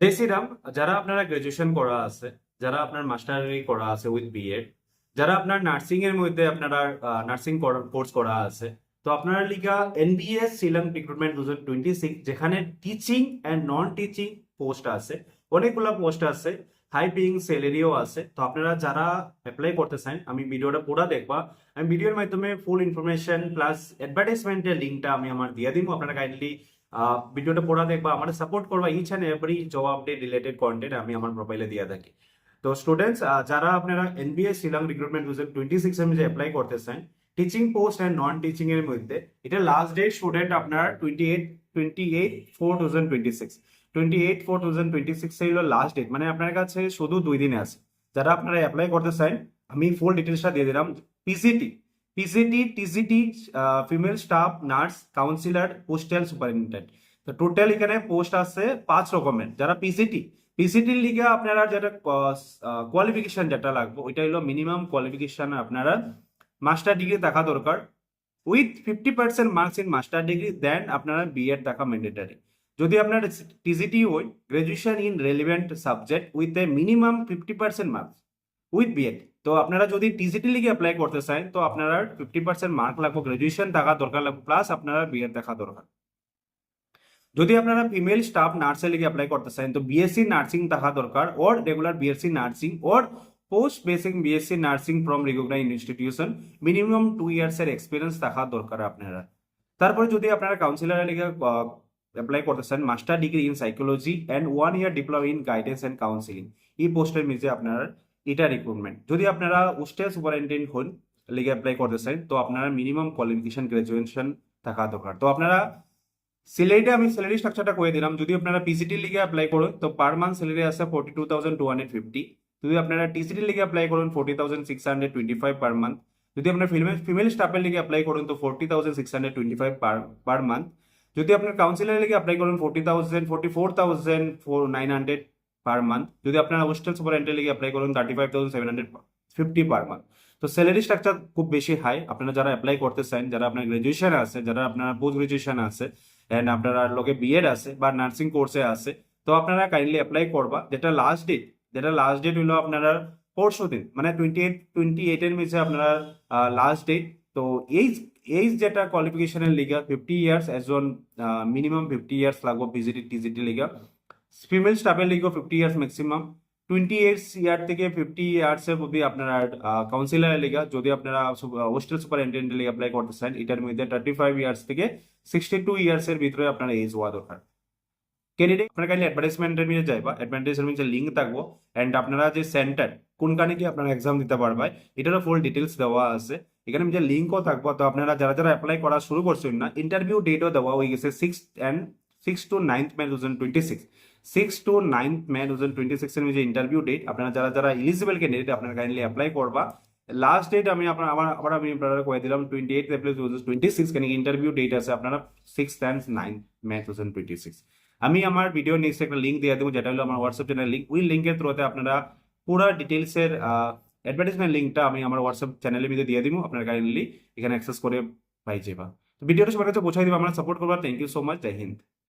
জয় শ্রীরাম। যারা আপনারা গ্রাজুয়েশন করা আছে, যারা আপনার মাস্টারি করা আছে উইথ বিএড, যারা আপনার নার্সিং এর মধ্যে আপনারা নার্সিং কোর্স করা আছে, তো আপনারা লিগা এনবিএস শিলং রিক্রুটমেন্ট 2026, যেখানে teaching and non teaching post আছে, অনেকগুলো পোস্ট আছে, হাই পেইং স্যালারিও আছে। তো আপনারা যারা অ্যাপ্লাই করতে চান, আমি ভিডিওটা পুরো দেখবা। আমি ভিডিওর মাধ্যমে ফুল ইনফরমেশন প্লাস অ্যাডভার্টাইজমেন্টের লিঙ্কটা আমি আমার দিয়ে দিব। আপনারা কাইন্ডলি ভিডিওটা পড়া দেখবা, আমার সাপোর্ট করবা। Each and every job update related content আমি আমার প্রোফাইলে দিয়ে থাকি। তো স্টুডেন্টস, যারা আপনারা এনবিএস শিলং রিক্রুটমেন্ট 2026 এর মধ্যে অ্যাপ্লাই করতেছেন teaching post and non teaching এর মধ্যে, এটা লাস্ট ডেট স্টুডেন্ট আপনার 28/4/2026, 28/4/2026 হলো লাস্ট ডেট। মানে আপনার কাছে শুধু 2 দিনে আছে। যারা আপনারা অ্যাপ্লাই করতে চান, আমি ফুল ডিটেলসটা দিয়ে দিলাম। পিসিটি, টিসিটি, female staff nurse, counsellor, postal superintendent. তো টোটাল এখানে পোস্ট আছে 5 রকমের। যারা পিসিটির লিগে আপনারা যেটা কোয়ালিফিকেশন যেটা লাগবে, ওইটা হলো মিনিমাম কোয়ালিফিকেশন আপনারা মাস্টার ডিগ্রি থাকা দরকার with 50% marks in master degree, then আপনারা বিএড থাকা ম্যান্ডেটারি। যদি আপনার টিজিটি হয় graduation in relevant subject with a minimum 50% marks with BEd. তো আপনারা যদি টিজিটি লিগে অ্যাপ্লাই করতে চান, তো আপনারা 50% মার্ক লাগবে, গ্রাজুয়েশন থাকা দরকার লাগবে, প্লাস আপনারা বিএড দেখা দরকার। যদি আপনারা ফিমেল স্টাফ নার্সের লিগে অ্যাপ্লাই করতে চান, তো বিএসসি নার্সিং থাকা দরকার, or regular BSc nursing or post basic BSc nursing from recognise institution, minimum 2 years এর এক্সপিরিয়েন্স থাকা দরকার আপনারা। তারপরে যদি আপনারা কাউন্সিলরের লিগে অ্যাপ্লাই করতে চান, master degree in psychology and 1 year diploma in guidance and counselling, এই পোস্টের নিচে আপনার এটা রিক্রুটমেন্ট। যদি আপনারা হোস্টেল সুপারিনটেন্ডেন্ট হন লিগে অ্যাপ্লাই করতে চান, তো আপনারা মিনিমাম কোয়ালিফিকেশন গ্রাজুয়েশন থাকা দরকার। তো আপনারা সিলেটে আমি স্যালারি স্ট্রাকচারটা করে দিলাম। যদি আপনারা পিসিটি লিগে অ্যাপ্লাই করুন, তো পার মান্থ স্যালারি আছে 42,250। যদি আপনারা টিসিটি লিগে অ্যাপ্লাই করুন 40,625 পার মান্থ। যদি আপনার ফিমেল স্টাফের লিগে অ্যাপ্লাই করুন, তো 40,625 পার মান্থ। যদি আপনার কাউন্সিলর লিগে অ্যাপ্লাই করুন 44,900 পার মান্থ। যদি আপনার হোস্টেল সুপারিনটেন্ডেন্ট লিগে অ্যাপ্লাই করুন 35,750 পার মান্থ। তো স্যালারি স্ট্রাকচার খুব বেশি হাই। আপনারা যারা অ্যাপ্লাই করতে চান, যারা আপনার গ্রাজুয়েশন আছে, যারা আপনার পোস্ট গ্রাজুয়েশন আছে এন্ড আপনারা লোকে বিএড আছে বা নার্সিং কোর্সে আছে, তো আপনারা কাইন্ডলি অ্যাপ্লাই করবা। যেটা লাস্ট ডেট হলো আপনারা পরশু দিন, মানে 28 এর মধ্যে আপনারা লাস্ট ডেট। তো এইজ যেটা কোয়ালিফিকেশনের লিগা 50 ইয়ার্স, একজন মিনিমাম 50 ইয়ার্স লাগবে পিজিটি টিজিটি লিগা। ফিমেল স্টাফের লিগা 50 ইয়ার্স ম্যাক্সিমাম। 28 ইয়ার থেকে 50 ইয়ার্স এর মধ্যে আপনারা কাউন্সিলরের লিগা, যদি আপনারা হোস্টেল সুপারিনটেন্ডেন্ট লিগে অ্যাপ্লাই করতে চান, এটার মধ্যে 35 ইয়ার্স থেকে 62 ইয়ার্স এর ভিতরে আপনার এজ হওয়া দরকার। ক্যান্ডিডেট আপনারা কাইন্ডলি অ্যাডভার্টাইজমেন্টের নিয়ে যাইবা, অ্যাডভার্টাইজমেন্টের নিচে লিঙ্ক থাকবো এন্ড আপনারা যে সেন্টার কোনখানে কি আপনারা এক্সাম দিতে পারবেন, এটারও ফুল ডিটেলস দেওয়া আছে। এখানে যে লিঙ্কও থাকবো। তো আপনারা যারা যারা অ্যাপ্লাই করা শুরু করছেন না, ইন্টারভিউ ডেটও দেওয়া হয়ে গেছে 6 to 9 মে 2026। 6 to 9 মে 2026 এর যে ইন্টারভিউ ডেট। আপনারা যারা যারা এলিজিবল ক্যান্ডিডেট আপনারা কাইন্ডলি অ্যাপ্লাই করবা। লাস্ট ডেট আমি আপনার আবার আমি আপনারা কয়ে দিলাম 28 এপ্রিল 2026, কেন ইন্টারভিউ ডেট আছে আপনারা 6 and 9 মে 2026। আমি আমার ভিডিও নেক্সট একটা লিঙ্ক দিয়ে দেবো, যেটা হলো আমার হোয়াটসঅ্যাপ চ্যানেল লিঙ্ক। ওই লিঙ্কের থ্রুতে আপনারা পুরো ডিটেলসের অ্যাডভার্টাইজমেন্ট লিঙ্কটা আমি আমার হোয়াটসঅ্যাপ চ্যানেলের মধ্যে দিয়ে দিব। আপনারা কাইন্ডলি এখানে অ্যাক্সেস করে পাই যাবা। তো ভিডিওটা সবার কাছে পৌঁছাই দিব, আমরা সাপোর্ট করবা। Thank you so much. জয় হিন্দ।